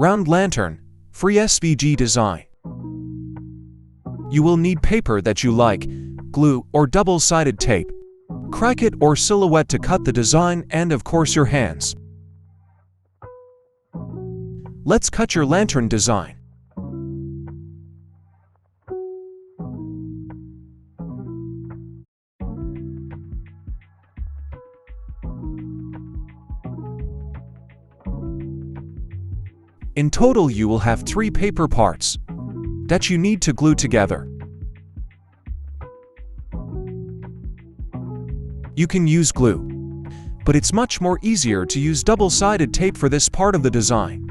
Round lantern, free SVG design. You will need paper that you like, glue or double-sided tape, Cricut or silhouette to cut the design, and of course your hands. Let's cut your lantern design. In total, you will have 3 paper parts that you need to glue together. You can use glue, but it's much more easier to use double-sided tape for this part of the design.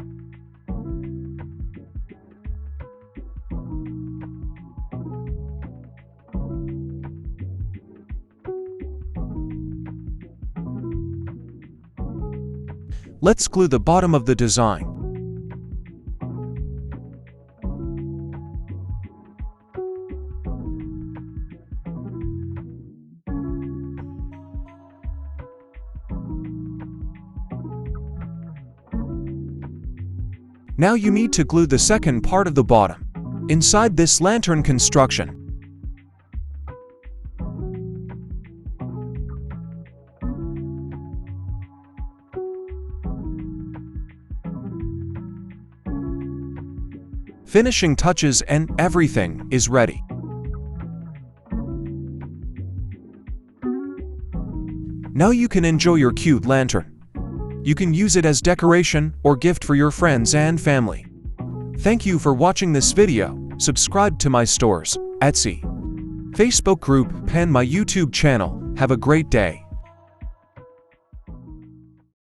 Let's glue the bottom of the design. Now you need to glue the second part of the bottom inside this lantern construction. Finishing touches and everything is ready. Now you can enjoy your cute lantern. You can use it as decoration or gift for your friends and family. Thank you for watching this video. Subscribe to my stores, Etsy, Facebook group, and my YouTube channel. Have a great day.